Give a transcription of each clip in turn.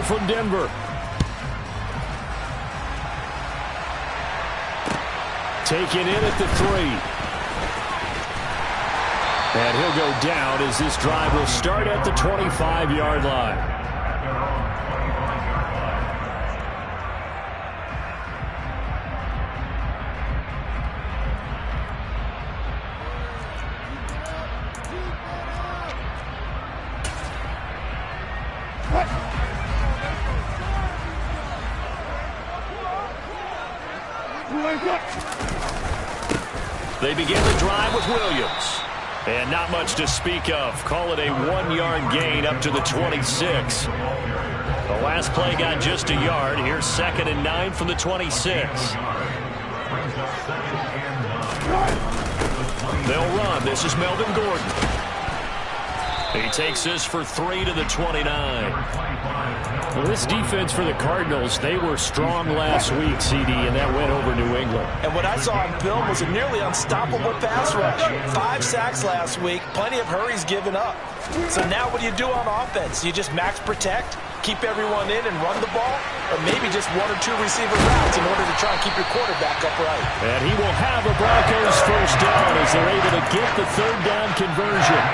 from Denver. Taken in at the 3. And he'll go down as this drive will start at the 25-yard line. They begin the drive with Williams. And not much to speak of. Call it a 1-yard gain up to the 26. The last play got just a yard. Here's 2nd and 9 from the 26. They'll run. This is Melvin Gordon. He takes this for 3 to the 29. Well, this defense for the Cardinals, they were strong last week, CD, and that went over New England. And what I saw on film was a nearly unstoppable pass rush. 5 sacks last week, plenty of hurries given up. So now what do you do on offense? You just max protect, keep everyone in and run the ball, or maybe just 1 or 2 receiver routes in order to try and keep your quarterback upright. And he will have a Broncos first down as they're able to get the 3rd down conversion.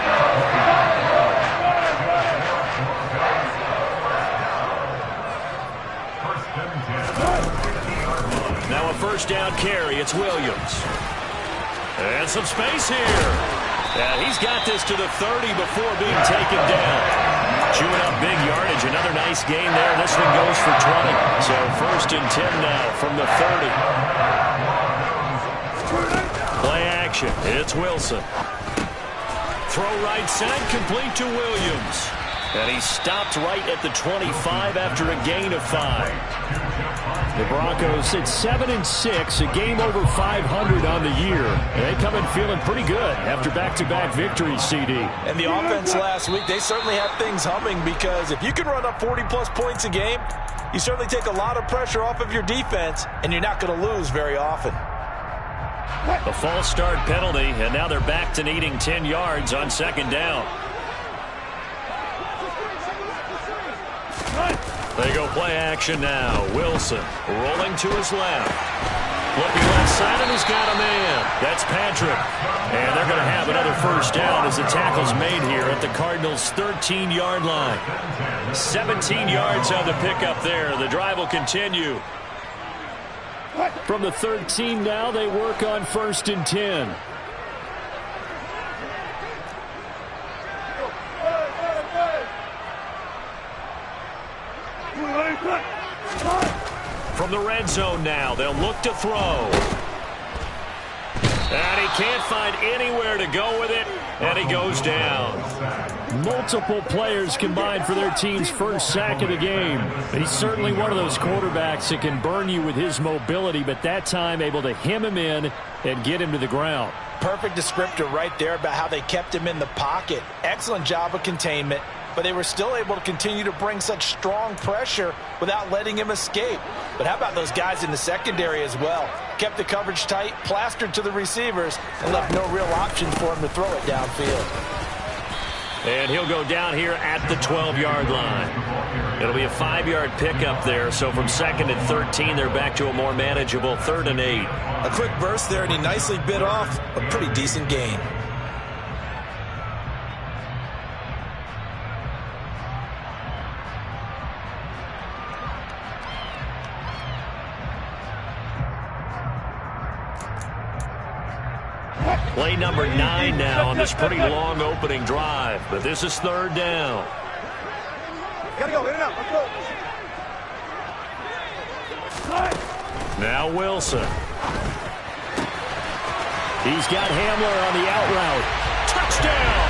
Now a first down carry. It's Williams. And some space here. And he's got this to the 30 before being taken down. Chewing up big yardage. Another nice gain there. This one goes for 20. So 1st and 10 now from the 30. Play action. It's Wilson. Throw right side, complete to Williams. And he stopped right at the 25 after a gain of 5. The Broncos at 7-6, a game over 500 on the year. And they come in feeling pretty good after back-to-back victories, CD. And the offense last week, they certainly have things humming because if you can run up 40-plus points a game, you certainly take a lot of pressure off of your defense, and you're not going to lose very often. A false start penalty, and now they're back to needing 10 yards on 2nd down. They go play action now. Wilson rolling to his left. Looking left side, and he's got a man. That's Patrick. And they're going to have another first down as the tackle's made here at the Cardinals' 13-yard line. 17 yards on the pickup there. The drive will continue. From the 13 now, they work on 1st and 10. From the red zone now, they'll look to throw. And he can't find anywhere to go with it, and he goes down. Multiple players combined for their team's first sack of the game. He's certainly one of those quarterbacks that can burn you with his mobility, but that time able to hem him in and get him to the ground. Perfect descriptor right there about how they kept him in the pocket. Excellent job of containment, but they were still able to continue to bring such strong pressure without letting him escape. But how about those guys in the secondary as well? Kept the coverage tight, plastered to the receivers, and left no real option for him to throw it downfield. And he'll go down here at the 12-yard line. It'll be a 5-yard pickup there, so from 2nd and 13, they're back to a more manageable 3rd and 8. A quick burst there, and he nicely bit off a pretty decent gain. Play number 9 now on this pretty long opening drive, but this is 3rd down. Gotta go, in and out, let's go. Now Wilson. He's got Hamler on the out route. Touchdown!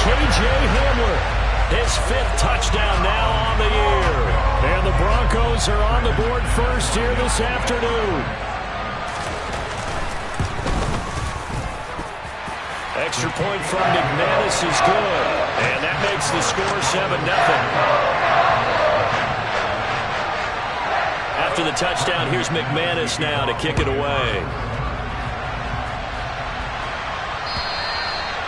K.J. Hamler, his 5th touchdown now on the year. And the Broncos are on the board first here this afternoon. Extra point from McManus is good. And that makes the score 7-0. After the touchdown, here's McManus now to kick it away.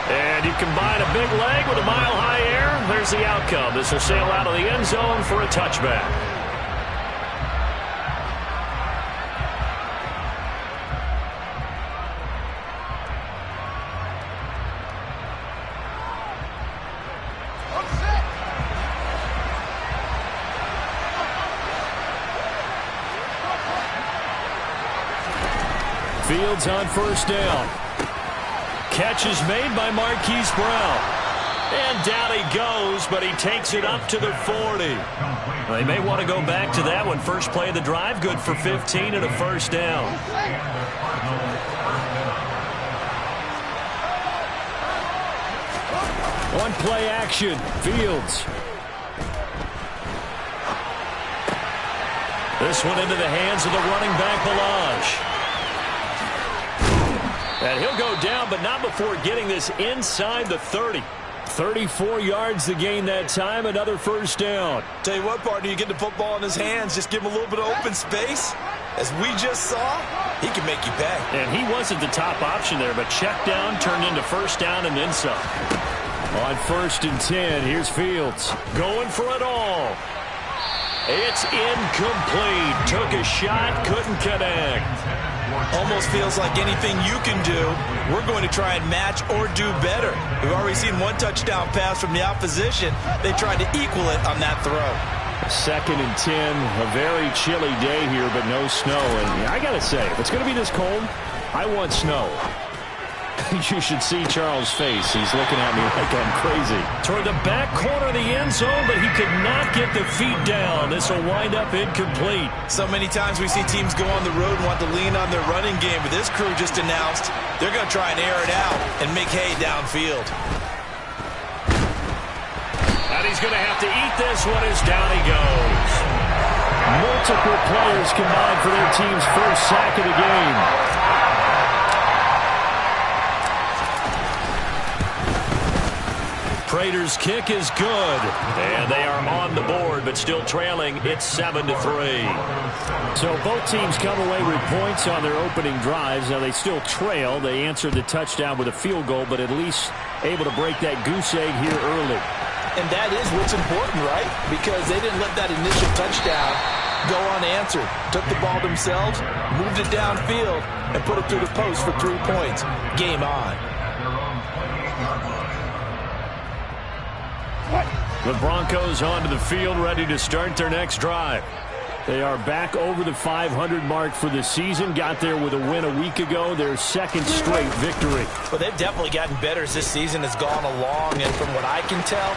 And you combine a big leg with a mile-high air. There's the outcome. This will sail out of the end zone for a touchback. Fields on first down. Catch is made by Marquise Brown. And down he goes, but he takes it up to the 40. They may want to go back to that one. First play of the drive, good for 15 and a first down. On play action, Fields. This one into the hands of the running back, Balaj. And he'll go down, but not before getting this inside the 30. 34 yards to gain that time, another first down. Tell you what, partner, you get the football in his hands, just give him a little bit of open space. As we just saw, he can make you pay. And he wasn't the top option there, but check down turned into first down and then some. On 1st and 10, here's Fields. Going for it all. It's incomplete. Took a shot, couldn't connect. Almost feels like anything you can do, we're going to try and match or do better. We've already seen one touchdown pass from the opposition. They tried to equal it on that throw. 2nd and 10, a very chilly day here, but no snow. And I got to say, if it's going to be this cold, I want snow. You should see Charles' face. He's looking at me like I'm crazy. Toward the back corner of the end zone, but he could not get the feet down. This will wind up incomplete. So many times we see teams go on the road and want to lean on their running game, but this crew just announced they're going to try and air it out and make hay downfield. And he's going to have to eat this one as down he goes. Multiple players combined for their team's first sack of the game. Prater's kick is good, and they are on the board, but still trailing. It's 7-3. So both teams come away with points on their opening drives. Now they still trail. They answered the touchdown with a field goal, but at least able to break that goose egg here early. And that is what's important, right? Because they didn't let that initial touchdown go unanswered. Took the ball themselves, moved it downfield, and put it through the post for 3 points. Game on. The Broncos onto the field, ready to start their next drive. They are back over the 500 mark for the season. Got there with a win a week ago, their 2nd straight victory. Well, they've definitely gotten better as this season has gone along, and from what I can tell,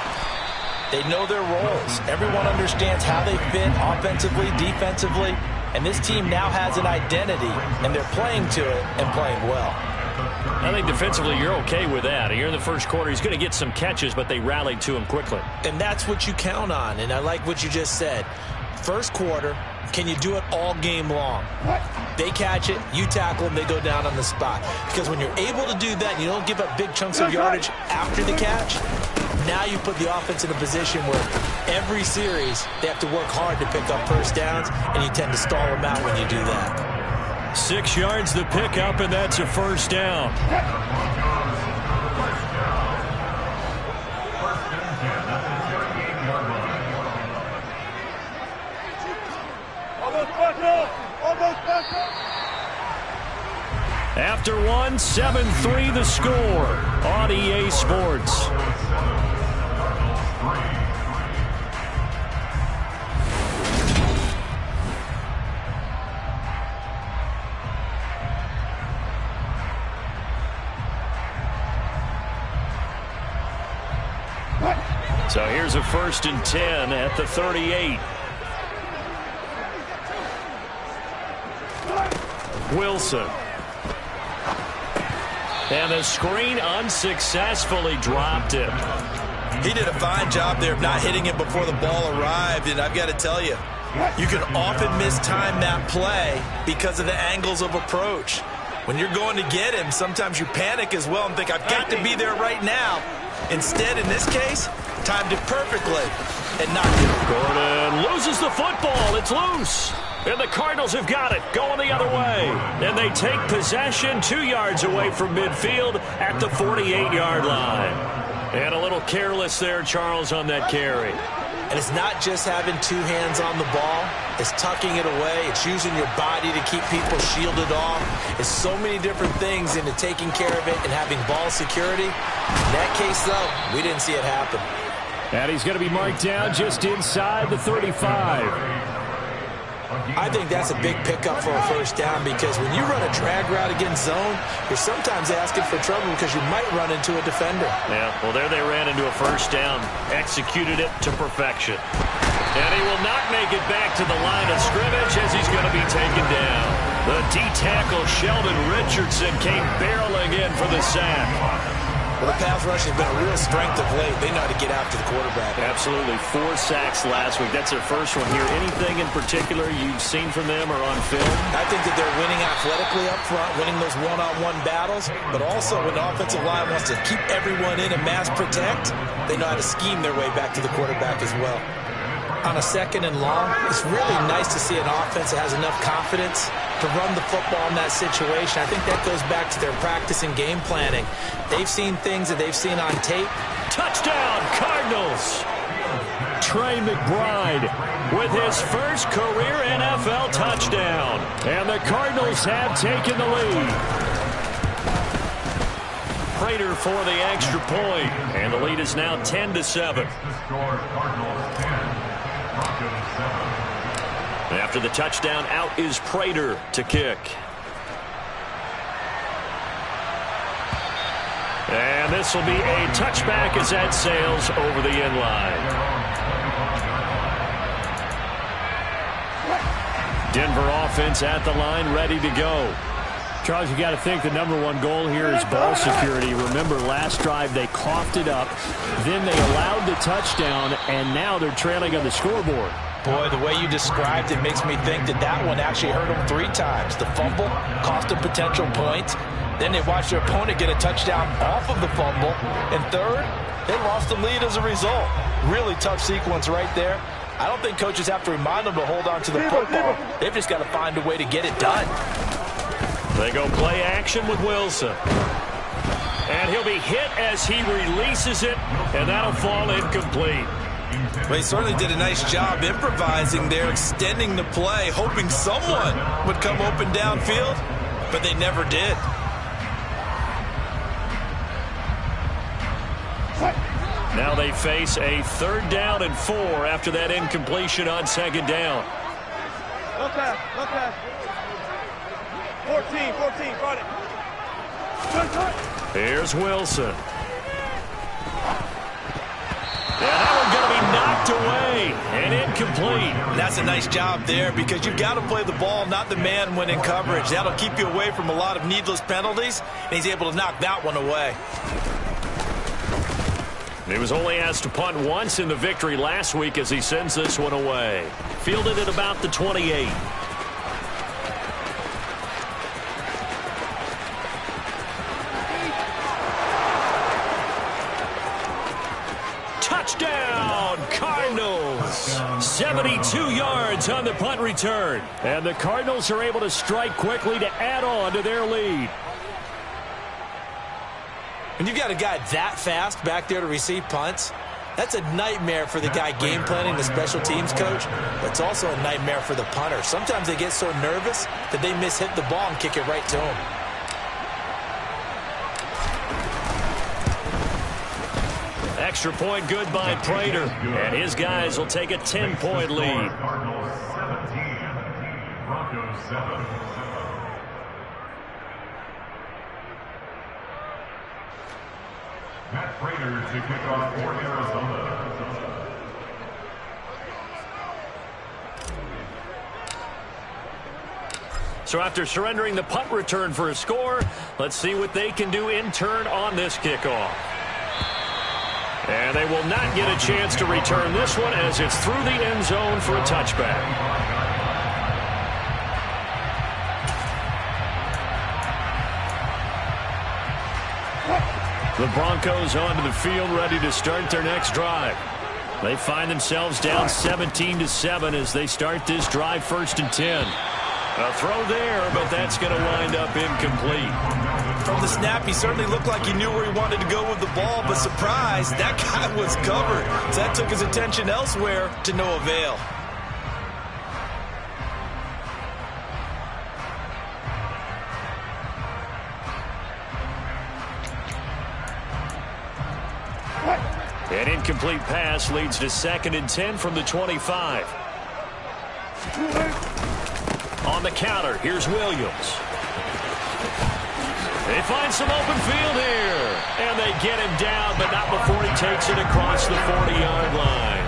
they know their roles. Everyone understands how they fit offensively, defensively, and this team now has an identity, and they're playing to it and playing well. I think defensively you're okay with that. Here in the first quarter, he's going to get some catches, but they rallied to him quickly. And that's what you count on, and I like what you just said. First quarter, can you do it all game long? They catch it, you tackle them, they go down on the spot. Because when you're able to do that and you don't give up big chunks of yardage after the catch, now you put the offense in a position where every series they have to work hard to pick up first downs, and you tend to stall them out when you do that. 6 yards to pick up, and that's a first down. After one, 7-3 the score on EA Sports. So here's a 1st and 10 at the 38. Wilson. And the screen unsuccessfully dropped him. He did a fine job there of not hitting it before the ball arrived, and I've got to tell you, you can often mistime that play because of the angles of approach. When you're going to get him, sometimes you panic as well and think, I've got to be there right now. Instead, in this case, timed it perfectly and knocked it. Gordon loses the football. It's loose. And the Cardinals have got it, going the other way. And they take possession 2 yards away from midfield at the 48-yard line. And a little careless there, Charles, on that carry. And it's not just having 2 hands on the ball. It's tucking it away. It's using your body to keep people shielded off. It's so many different things into taking care of it and having ball security. In that case, though, we didn't see it happen. And he's going to be marked down just inside the 35. I think that's a big pickup for a first down because when you run a drag route against zone, you're sometimes asking for trouble because you might run into a defender. Yeah, well, there they ran into a first down, executed it to perfection. And he will not make it back to the line of scrimmage as he's going to be taken down. The D-tackle Sheldon Richardson came barreling in for the sack. Well, the pass rush has been a real strength of late. They know how to get after the quarterback. Absolutely. 4 sacks last week. That's their first one here. Anything in particular you've seen from them or on film? I think that they're winning athletically up front, winning those one-on-one battles, but also when the offensive line wants to keep everyone in and mass protect, they know how to scheme their way back to the quarterback as well. On a 2nd and long, it's really nice to see an offense that has enough confidence to run the football in that situation. I think that goes back to their practice and game planning. They've seen things that they've seen on tape. Touchdown, Cardinals! Trey McBride with his first career NFL touchdown. And the Cardinals have taken the lead. Prater for the extra point. And the lead is now 10-7. After the touchdown, out is Prater to kick. And this will be a touchback as that sails over the end line. Denver offense at the line, ready to go. Charles, you got to think the #1 goal here is ball security. Remember, last drive they coughed it up, then they allowed the touchdown, and now they're trailing on the scoreboard. Boy, the way you described it makes me think that that one actually hurt them 3 times. The fumble cost them potential points. Then they watched their opponent get a touchdown off of the fumble. And third, they lost the lead as a result. Really tough sequence right there. I don't think coaches have to remind them to hold on to the football. They've just got to find a way to get it done. They go play action with Wilson. And he'll be hit as he releases it, and that'll fall incomplete. Well, he certainly did a nice job improvising there, extending the play, hoping someone would come open downfield, but they never did. Now they face a 3rd down and 4 after that incompletion on 2nd down. Okay. 14, got it. Here's Wilson. And that one's going to be knocked away and incomplete. That's a nice job there because you've got to play the ball, not the man when in coverage. That'll keep you away from a lot of needless penalties, and he's able to knock that one away. He was only asked to punt once in the victory last week as he sends this one away. Fielded at about the 28. Touchdown, Cardinals! 72 yards on the punt return. And the Cardinals are able to strike quickly to add on to their lead. When you've got a guy that fast back there to receive punts, that's a nightmare for the guy game planning, the special teams coach. But it's also a nightmare for the punter. Sometimes they get so nervous that they mishit the ball and kick it right to him. Extra point good by Prater. And his guys will take a 10-point lead. Cardinals 17, Broncos 7. Matt Prater to kick off for Arizona. So after surrendering the punt return for a score, let's see what they can do in turn on this kickoff. And they will not get a chance to return this one as it's through the end zone for a touchback. The Broncos onto the field, ready to start their next drive. They find themselves down 17-7 as they start this drive, 1st and 10. A throw there, but that's going to wind up incomplete. From the snap, he certainly looked like he knew where he wanted to go with the ball, but surprise, that guy was covered. So that took his attention elsewhere to no avail. An incomplete pass leads to 2nd and 10 from the 25. On the counter, here's Williams. They find some open field here. And they get him down, but not before he takes it across the 40-yard line.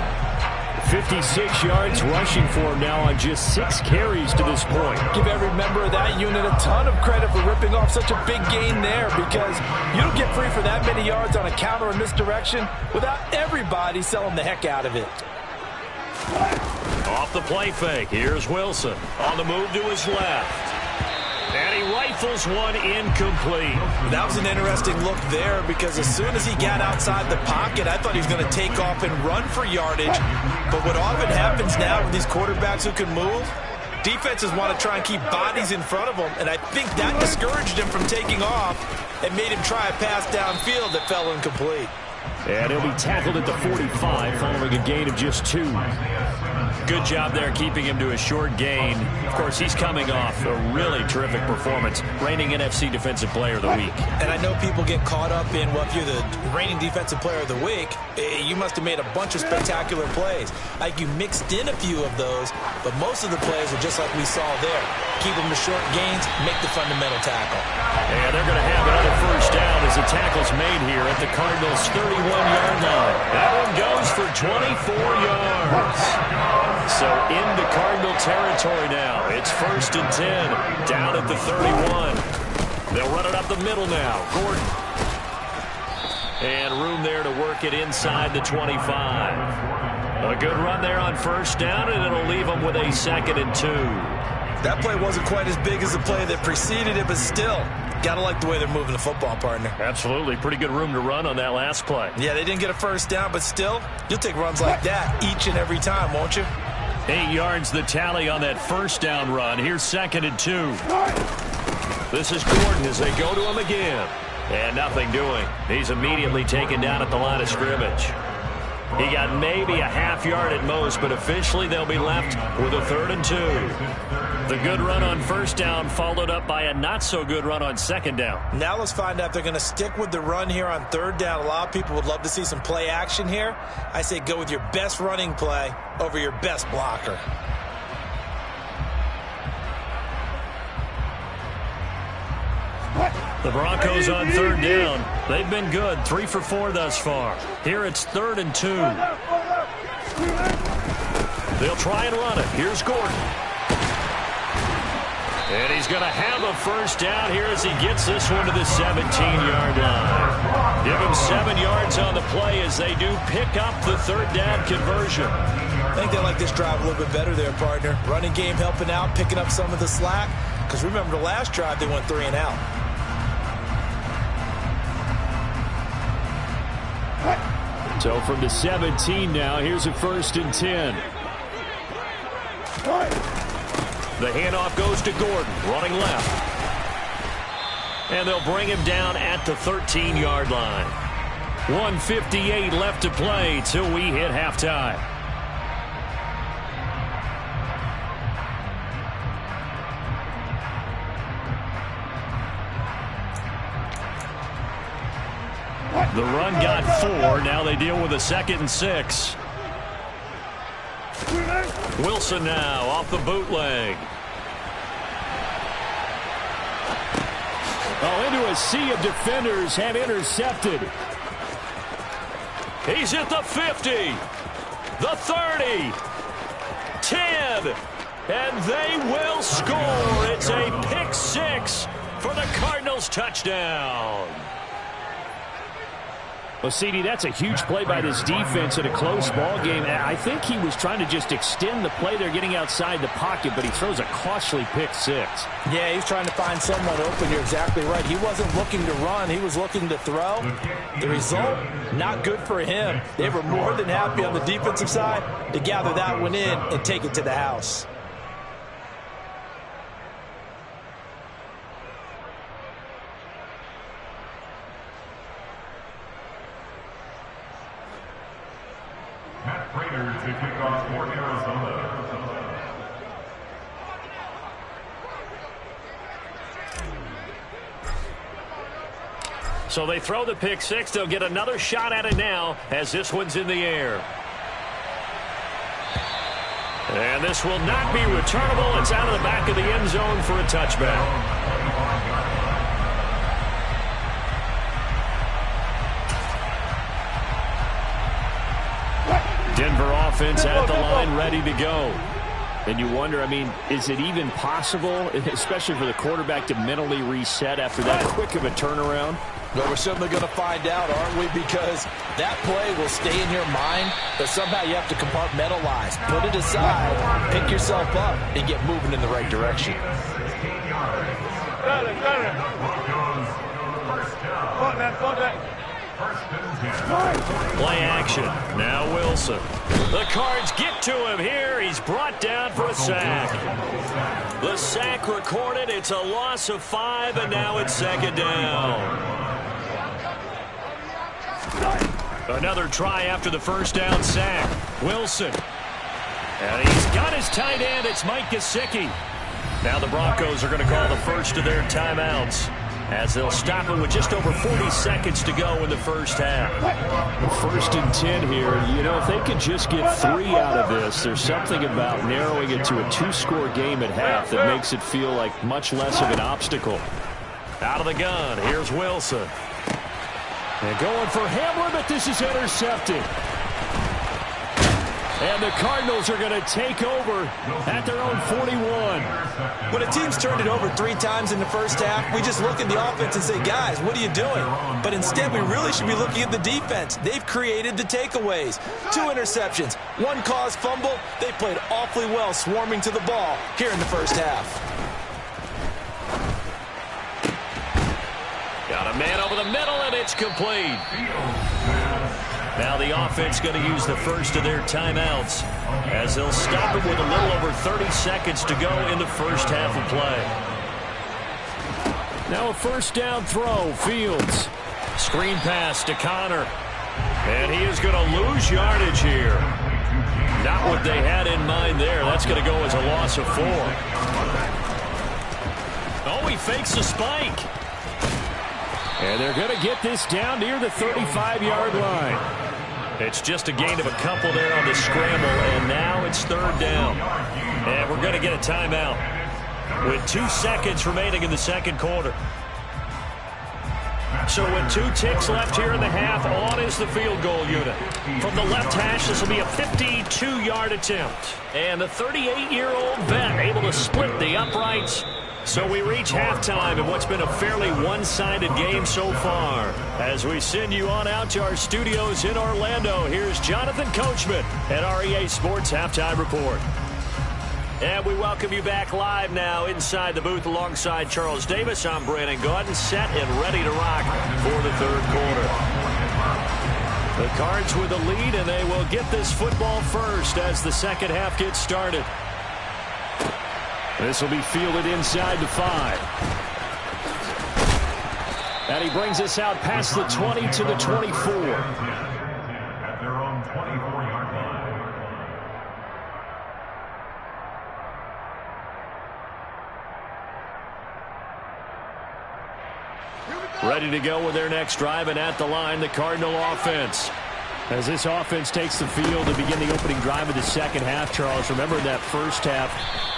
56 yards rushing for him now on just 6 carries to this point. Give every member of that unit a ton of credit for ripping off such a big gain there, because you don't get free for that many yards on a counter or misdirection without everybody selling the heck out of it. Off the play fake, here's Wilson. On the move to his left. And he rifles one incomplete. That was an interesting look there, because as soon as he got outside the pocket, I thought he was going to take off and run for yardage. But what often happens now with these quarterbacks who can move, defenses want to try and keep bodies in front of them, and I think that discouraged him from taking off and made him try a pass downfield that fell incomplete. And he'll be tackled at the 45 following a gain of just 2. Good job there keeping him to a short gain. Of course, he's coming off a really terrific performance, reigning NFC Defensive Player of the Week. And I know people get caught up in, well, if you're the reigning Defensive Player of the Week, you must have made a bunch of spectacular plays. Like, you mixed in a few of those, but most of the plays are just like we saw there. Keep them to short gains, make the fundamental tackle. And they're going to have another 1st down as the tackle's made here at the Cardinals' 31-yard line. That one goes for 24 yards. So into Cardinal territory now. It's 1st and 10, down at the 31. They'll run it up the middle now. Gordon. And room there to work it inside the 25. A good run there on 1st down, and it'll leave them with a 2nd and 2. That play wasn't quite as big as the play that preceded it, but still, got to like the way they're moving the football, partner. Absolutely. Pretty good room to run on that last play. Yeah, they didn't get a 1st down, but still, you'll take runs like that each and every time, won't you? 8 yards the tally on that 1st down run. Here's 2nd and 2. This is Gordon as they go to him again. And nothing doing. He's immediately taken down at the line of scrimmage. He got maybe a half yard at most, but officially they'll be left with a 3rd and 2. The good run on 1st down followed up by a not-so-good run on 2nd down. Now let's find out if they're going to stick with the run here on 3rd down. A lot of people would love to see some play action here. I say go with your best running play over your best blocker. The Broncos on 3rd down. They've been good, 3 for 4 thus far. Here it's 3rd and 2. They'll try and run it. Here's Gordon. And he's going to have a 1st down here as he gets this one to the 17-yard line. Give him 7 yards on the play as they do pick up the 3rd down conversion. I think they like this drive a little bit better there, partner. Running game helping out, picking up some of the slack. Because remember, the last drive they went 3 and out. So from the 17 now, here's a 1st and 10. The handoff goes to Gordon, running left. And they'll bring him down at the 13-yard line. 1:58 left to play till we hit halftime. The run got 4. Now they deal with a 2nd and 6. Wilson now off the bootleg. Oh, into a sea of defenders have intercepted. He's at the 50, the 30, 10, and they will score. It's a pick 6 for the Cardinals touchdown. Well, CD, that's a huge play by this defense in a close ball game. I think he was trying to just extend the play there, getting outside the pocket, but he throws a costly pick six. Yeah, he's trying to find someone open. You're exactly right. He wasn't looking to run. He was looking to throw. The result, not good for him. They were more than happy on the defensive side to gather that one in and take it to the house. To kick off for Arizona. So they throw the pick six. They'll get another shot at it now as this one's in the air. And this will not be returnable. It's out of the back of the end zone for a touchback. Denver offense at the line, ready to go. And you wonder, I mean, is it even possible, especially for the quarterback, to mentally reset after that quick of a turnaround? Well, we're certainly going to find out, aren't we? Because that play will stay in your mind, but somehow you have to compartmentalize. Put it aside, pick yourself up, and get moving in the right direction. Play action. Now Wilson. The Cards get to him here. He's brought down for a sack. The sack recorded. It's a loss of 5, and now it's second down. Another try after the first down sack. Wilson. And he's got his tight end. It's Mike Gesicki. Now the Broncos are going to call the first of their timeouts, as they'll stop it with just over 40 seconds to go in the first half. First and 10 here. You know, if they could just get 3 out of this, there's something about narrowing it to a 2-score game at half that makes it feel like much less of an obstacle. Out of the gun, here's Wilson. And going for Hamlin, but this is intercepted. And the Cardinals are going to take over at their own 41. When a team's turned it over 3 times in the first half, we just look at the offense and say, guys, what are you doing? But instead, we really should be looking at the defense. They've created the takeaways. 2 interceptions, 1 caused fumble. They played awfully well swarming to the ball here in the first half. Got a man over the middle, and it's complete. Now the offense going to use the first of their timeouts, as they'll stop it with a little over 30 seconds to go in the first half of play. Now a first down throw. Fields. Screen pass to Connor. And he is going to lose yardage here. Not what they had in mind there. That's going to go as a loss of 4. Oh, he fakes a spike. And they're going to get this down near the 35-yard line. It's just a gain of a couple there on the scramble, and now it's 3rd down. And we're going to get a timeout with 2 seconds remaining in the second quarter. So with 2 ticks left here in the half, on is the field goal unit. From the left hash, this will be a 52-yard attempt. And the 38-year-old vet able to split the uprights. So we reach halftime in what's been a fairly one-sided game so far. As we send you on out to our studios in Orlando, here's Jonathan Coachman at REA Sports Halftime Report. And we welcome you back live now inside the booth alongside Charles Davis. I'm Brandon Gaudin, set and ready to rock for the 3rd quarter. The Cards with the lead, and they will get this football first as the second half gets started. This will be fielded inside the 5. And he brings us out past the 20 to the 24. At their own 24-yard line. Ready to go with their next drive, and at the line, the Cardinal offense. As this offense takes the field to begin the opening drive of the second half, Charles, remember that first half,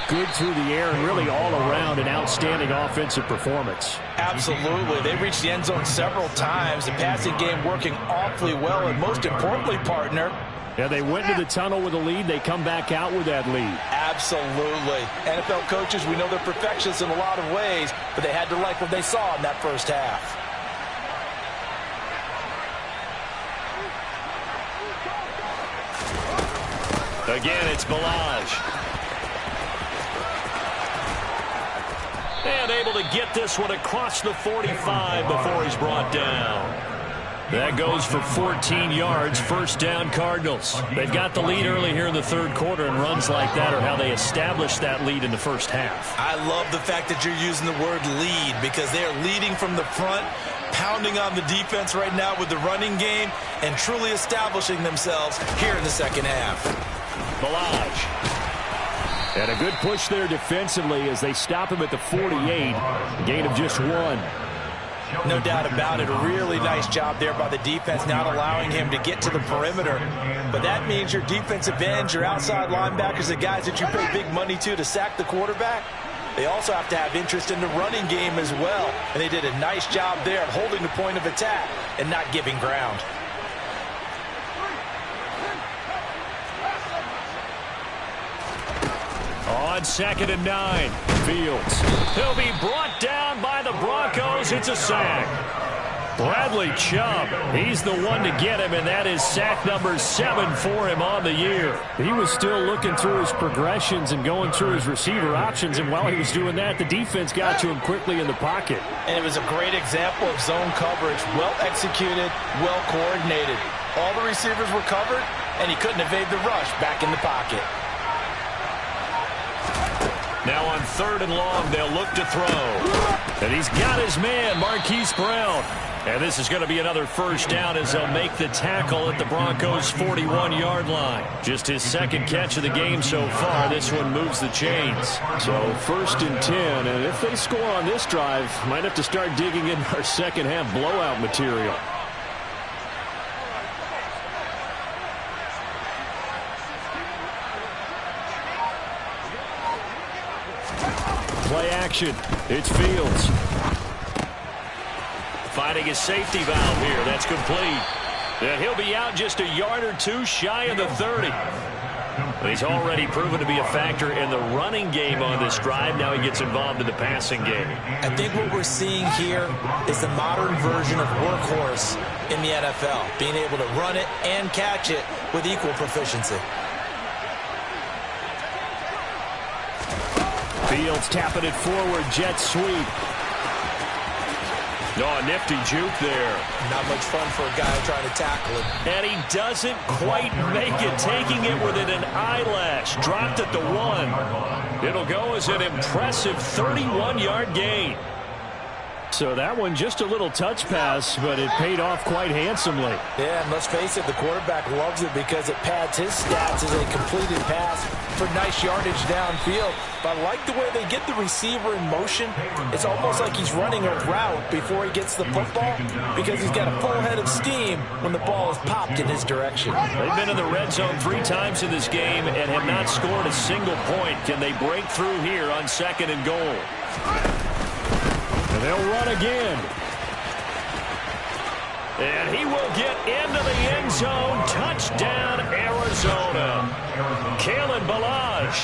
good through the air and really all around an outstanding offensive performance. Absolutely. They reached the end zone several times. The passing game working awfully well, and most importantly, partner, yeah, they went to the tunnel with a lead. They come back out with that lead. Absolutely. NFL coaches, we know they're perfectionists in a lot of ways, but they had to like what they saw in that first half. Again, it's Balaj. And able to get this one across the 45 before he's brought down. That goes for 14 yards, first down Cardinals. They've got the lead early here in the third quarter, and runs like that are how they established that lead in the first half. I love the fact that you're using the word lead because they are leading from the front, pounding on the defense right now with the running game, and truly establishing themselves here in the second half. Balaj. And a good push there defensively as they stop him at the 48. Gain of just 1. No doubt about it. A really nice job there by the defense, not allowing him to get to the perimeter. But that means your defensive ends, your outside linebackers, the guys that you pay big money to sack the quarterback, they also have to have interest in the running game as well. And they did a nice job there of holding the point of attack and not giving ground. On 2nd and 9, Fields. He'll be brought down by the Broncos. It's a sack. Bradley Chubb, he's the one to get him, and that is sack number 7 for him on the year. He was still looking through his progressions and going through his receiver options, and while he was doing that, the defense got to him quickly in the pocket. And it was a great example of zone coverage, well executed, well coordinated. All the receivers were covered, and he couldn't evade the rush back in the pocket. Now on 3rd and long, they'll look to throw. And he's got his man, Marquise Brown. And this is going to be another first down as they'll make the tackle at the Broncos' 41-yard line. Just his second catch of the game so far. This one moves the chains. So 1st and 10, and if they score on this drive, might have to start digging in our second half blowout material. Play action. It's Fields. Finding his safety valve here. That's complete. And he'll be out just a yard or 2 shy of the 30. He's already proven to be a factor in the running game on this drive. Now he gets involved in the passing game. I think what we're seeing here is the modern version of workhorse in the NFL. Being able to run it and catch it with equal proficiency. Fields tapping it forward, jet sweep. Oh, a nifty juke there. Not much fun for a guy trying to tackle him. And he doesn't quite make it, taking it within an eyelash. Dropped at the 1. It'll go as an impressive 31-yard gain. So that one just a little touch pass, but it paid off quite handsomely. Yeah, and let's face it, the quarterback loves it because it pads his stats as a completed pass for nice yardage downfield. But I like the way they get the receiver in motion. It's almost like he's running a route before he gets the football because he's got a full head of steam when the ball is popped in his direction. They've been in the red zone 3 times in this game and have not scored a single point. Can they break through here on 2nd and goal? And they'll run again. And he will get into the end zone. Touchdown, Arizona. Kalen Balaj,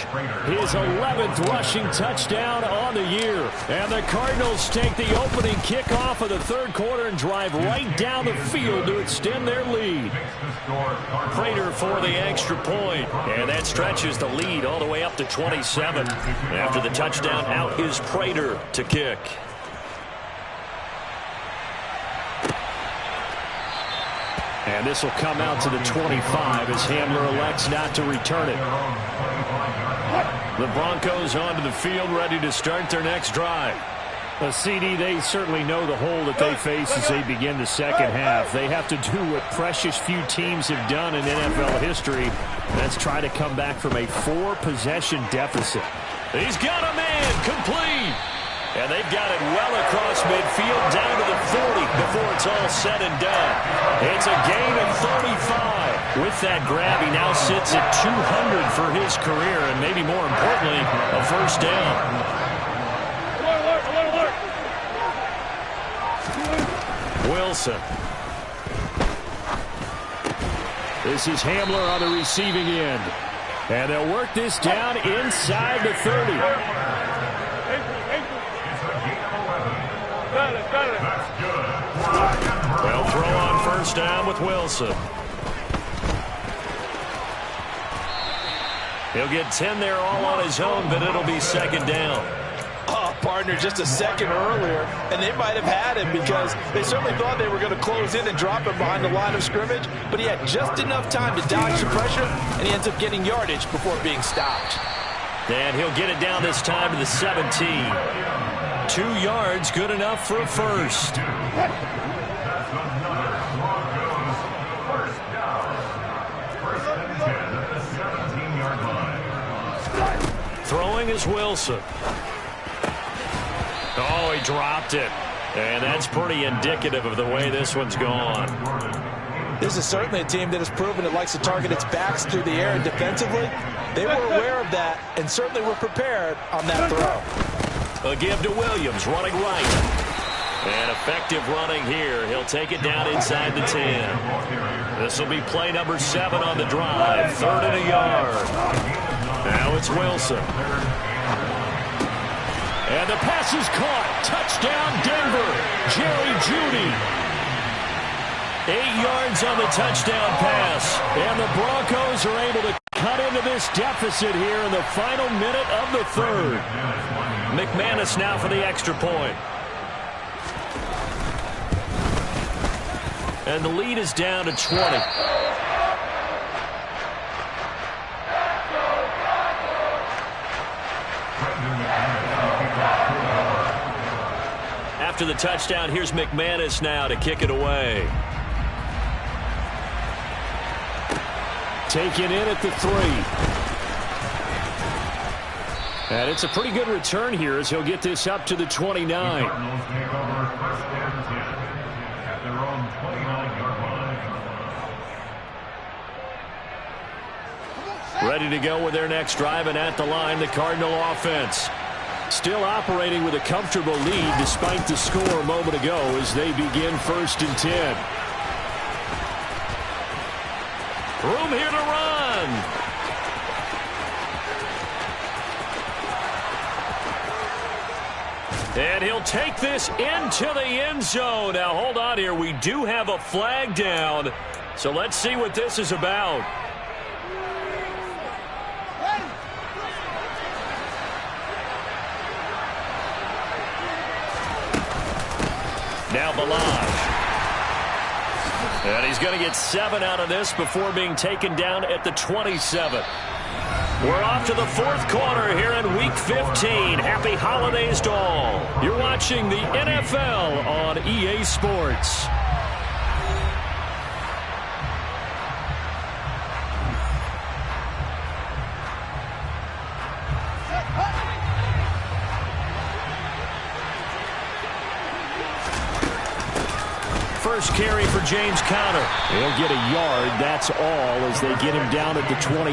his 11th rushing touchdown on the year. And the Cardinals take the opening kickoff of the third quarter and drive right down the field to extend their lead. Prater for the extra point. And that stretches the lead all the way up to 27. After the touchdown, out is Prater to kick. And this will come out to the 25 as Hamler elects not to return it. The Broncos onto the field, ready to start their next drive. CD, they certainly know the hole that they face as they begin the second half. They have to do what precious few teams have done in NFL history. That's try to come back from a 4-possession deficit. He's got a man, complete. And they've got it well across midfield down to the 40 before it's all said and done. It's a gain of 35. With that grab, he now sits at 200 for his career, and maybe more importantly, a first down. Wilson. This is Hamler on the receiving end. And they'll work this down inside the 30. They'll throw on first down with Wilson. He'll get 10 there all on his own, but it'll be second down. Oh, partner, just a second earlier, and they might have had him because they certainly thought they were going to close in and drop him behind the line of scrimmage, but he had just enough time to dodge the pressure, and he ends up getting yardage before being stopped. And he'll get it down this time to the 17. 2 yards, good enough for a first. That's another Broncos first down. First and 10 at the 17-yard line. Throwing is Wilson. Oh, he dropped it. And that's pretty indicative of the way this one's gone. This is certainly a team that has proven it likes to target its backs through the air and defensively. They were aware of that and certainly were prepared on that throw. A give to Williams, running right. And effective running here. He'll take it down inside the 10. This will be play number 7 on the drive. 3rd and a yard. Now it's Wilson. And the pass is caught. Touchdown, Denver. Jerry Jeudy. 8 yards on the touchdown pass. And the Broncos are able to cut into this deficit here in the final minute of the 3rd. McManus now for the extra point. And the lead is down to 20. After the touchdown, here's McManus now to kick it away. Taken in at the 3. And it's a pretty good return here as he'll get this up to the 29. Cardinals take over first and 10 at their own 29-yard line. Ready to go with their next drive, and at the line, the Cardinal offense. Still operating with a comfortable lead despite the score a moment ago as they begin 1st and 10. Room here to run. And he'll take this into the end zone. Now, hold on here. We do have a flag down. So let's see what this is about. Now Balaj. And he's going to get 7 out of this before being taken down at the 27. We're off to the 4th quarter here in Week 15. Happy holidays to all. You're watching the NFL on EA Sports. First carry for James Conner. He'll get a yard, that's all, as they get him down at the 28.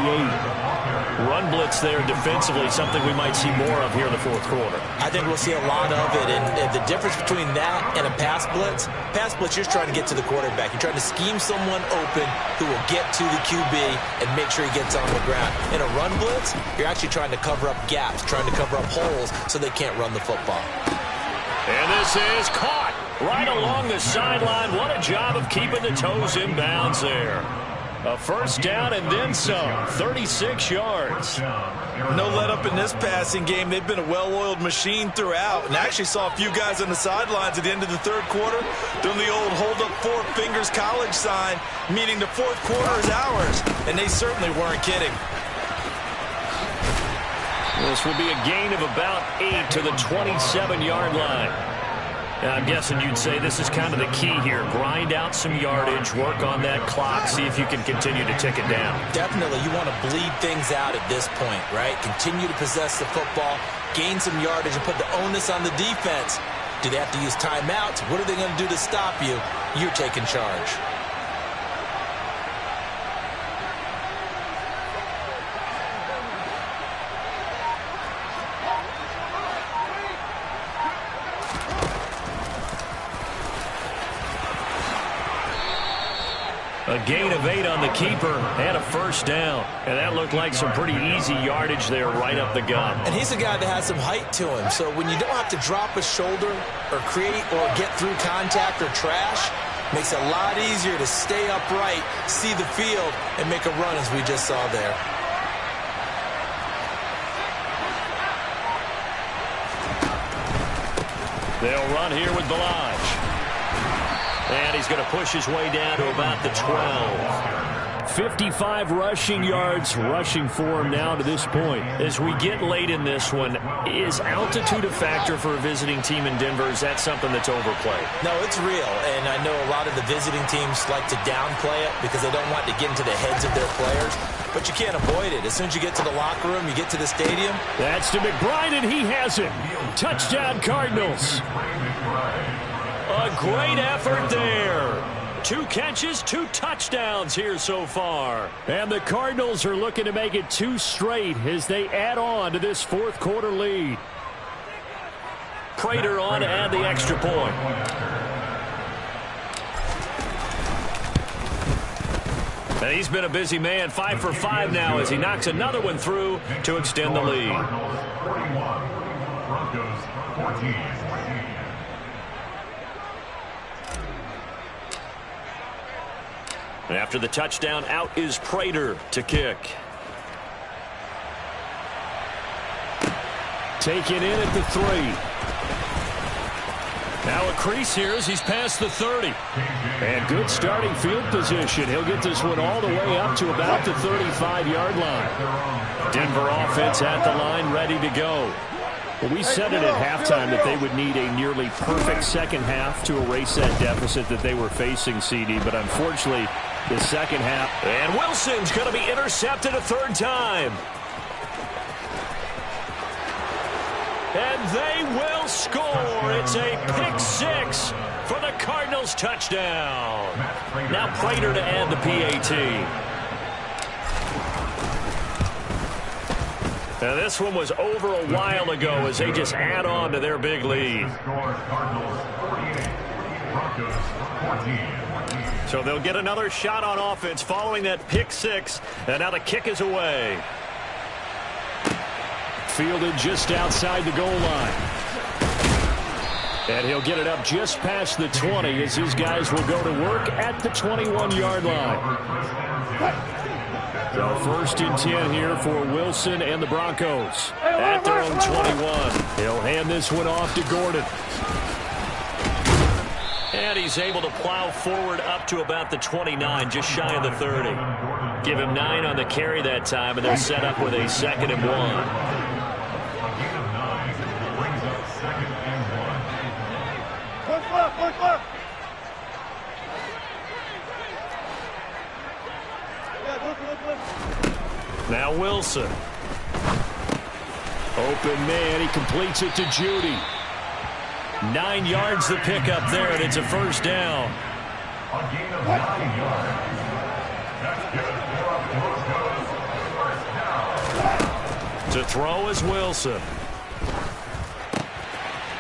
Run blitz there defensively, something we might see more of here in the 4th quarter. I think we'll see a lot of it, and the difference between that and a pass blitz, you're just trying to get to the quarterback. You're trying to scheme someone open who will get to the QB and make sure he gets on the ground. In a run blitz, you're actually trying to cover up gaps, trying to cover up holes so they can't run the football. And this is caught right along the sideline. What a job of keeping the toes in bounds there. A first down and then some. 36 yards. No let up in this passing game. They've been a well-oiled machine throughout. And I actually saw a few guys on the sidelines at the end of the 3rd quarter doing the old hold up 4 fingers college sign, meaning the 4th quarter is ours. And they certainly weren't kidding. This will be a gain of about 8 to the 27-yard line. And I'm guessing you'd say this is kind of the key here. Grind out some yardage, work on that clock, see if you can continue to tick it down. Definitely, you want to bleed things out at this point, right? Continue to possess the football, gain some yardage, and put the onus on the defense. Do they have to use timeouts? What are they going to do to stop you? You're taking charge. A gain of 8 on the keeper and a first down. And that looked like some pretty easy yardage there right up the gut. And he's a guy that has some height to him. So when you don't have to drop a shoulder or create or get through contact or trash, makes it a lot easier to stay upright, see the field, and make a run as we just saw there. They'll run here with Balaj. And he's going to push his way down to about the 12. 55 rushing yards rushing for him now to this point. As we get late in this one, is altitude a factor for a visiting team in Denver? Is that something that's overplayed? No, it's real, and I know a lot of the visiting teams like to downplay it because they don't want to get into the heads of their players, but you can't avoid it. As soon as you get to the locker room, you get to the stadium. That's to McBride, and he has it. Touchdown, Cardinals. A great effort there. 2 catches, 2 touchdowns here so far. And the Cardinals are looking to make it 2 straight as they add on to this fourth quarter lead. Prater on to add the extra point. And he's been a busy man, 5 for 5 now as he knocks another one through to extend the lead. Broncos 14. And after the touchdown, out is Prater to kick. Taken in at the 3. Now a crease here as he's past the 30. And good starting field position. He'll get this one all the way up to about the 35-yard line. Denver offense at the line, ready to go. Well, we said it at halftime that they would need a nearly perfect second half to erase that deficit that they were facing, CD. But unfortunately, the second half. And Wilson's going to be intercepted a 3rd time. And they will score. It's a pick-6 for the Cardinals touchdown. Now Prater to add the PAT. Now this one was over a while ago as they just add on to their big lead. So they'll get another shot on offense following that pick-6. And now the kick is away. Fielded just outside the goal line. And he'll get it up just past the 20 as his guys will go to work at the 21-yard line. So 1st and 10 here for Wilson and the Broncos. At their own 21. He'll hand this one off to Gordon. And he's able to plow forward up to about the 29, just shy of the 30. Give him 9 on the carry that time, and they're set up with a 2nd and 1. Now Wilson. Open man. He completes it to Judy. 9 yards the pick up there, and it's a 1st down. A gain of 9 yards. That's good for a Broncos 1st down. To throw is Wilson.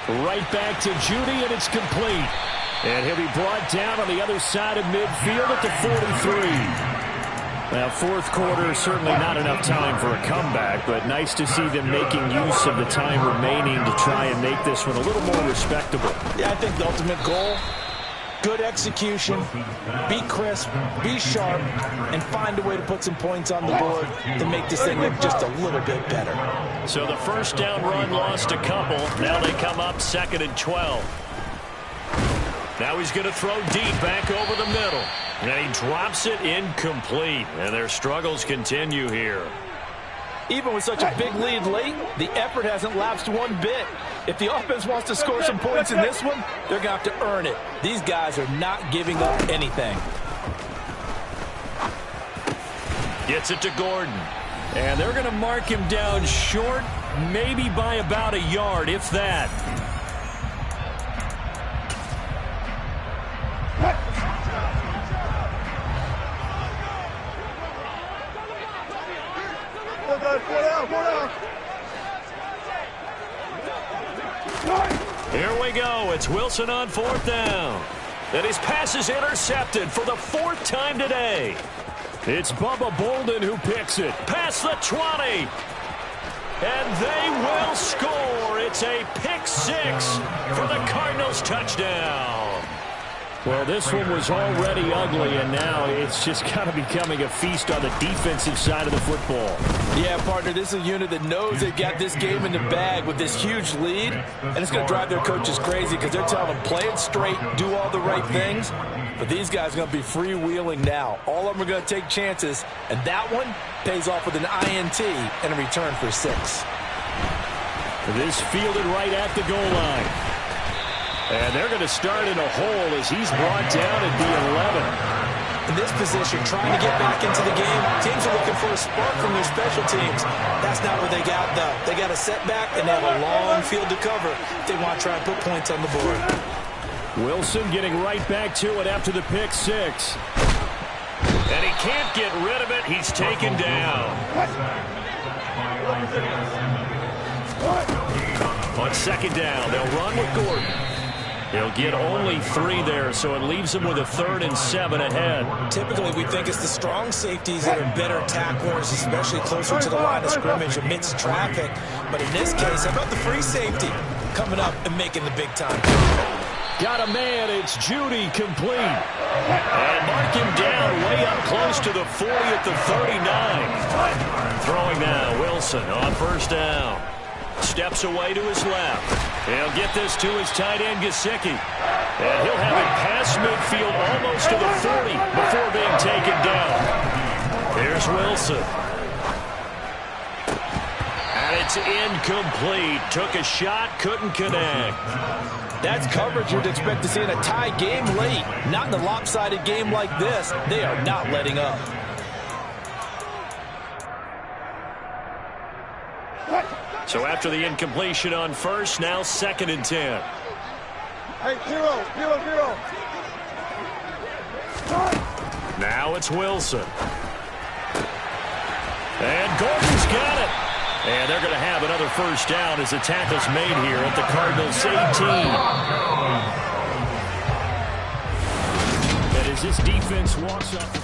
Right back to Judy, and it's complete. And he'll be brought down on the other side of midfield at the 43. Now, 4th quarter, certainly not enough time for a comeback, but nice to see them making use of the time remaining to try and make this one a little more respectable. Yeah, I think the ultimate goal, good execution, be crisp, be sharp, and find a way to put some points on the board to make this thing look just a little bit better. So the 1st down run lost a couple. Now they come up 2nd and 12. Now he's going to throw deep back over the middle. And he drops it incomplete. And their struggles continue here. Even with such a big lead late, the effort hasn't lapsed one bit. If the offense wants to score some points in this one, they're going to have to earn it. These guys are not giving up anything. Gets it to Gordon. And they're going to mark him down short, maybe by about a yard, if that. Here we go. It's Wilson on 4th down. And his pass is intercepted for the 4th time today. It's Bubba Bolden who picks it. Past the 20. And they will score. It's a pick-6 for the Cardinals touchdown. Well, this one was already ugly, and now it's just kind of becoming a feast on the defensive side of the football. Yeah, partner, this is a unit that knows they've got this game in the bag with this huge lead, and it's going to drive their coaches crazy because they're telling them, play it straight, do all the right things. But these guys are going to be freewheeling now. All of them are going to take chances, and that one pays off with an INT and a return for 6. This fielded right at the goal line. And they're going to start in a hole as he's brought down at the 11. In this position, trying to get back into the game, teams are looking for a spark from their special teams. That's not what they got, though. They got a setback, and they have a long field to cover if they want to try and put points on the board. Wilson getting right back to it after the pick 6. And he can't get rid of it. He's taken down. On second down, they'll run with Gordon. He'll get only 3 there, so it leaves him with a 3rd and 7 ahead. Typically, we think it's the strong safeties that are better tacklers, especially closer to the line of scrimmage amidst traffic. But in this case, how about the free safety coming up and making the big time? Got a man, it's Judy, complete. And mark him down way up close to the 40 at the 39. Throwing now, Wilson on first down. Steps away to his left. He'll get this to his tight end, Gesicki. And he'll have it past midfield almost to the 40 before being taken down. Here's Wilson. And it's incomplete. Took a shot, couldn't connect. That's coverage you'd expect to see in a tie game late. Not in a lopsided game like this. They are not letting up. So after the incompletion on first, now 2nd and 10. Hey, 0-0-0. Now it's Wilson. And Gordon's got it. And they're going to have another first down as the tackle's made here at the Cardinals' 18. And as this defense walks off the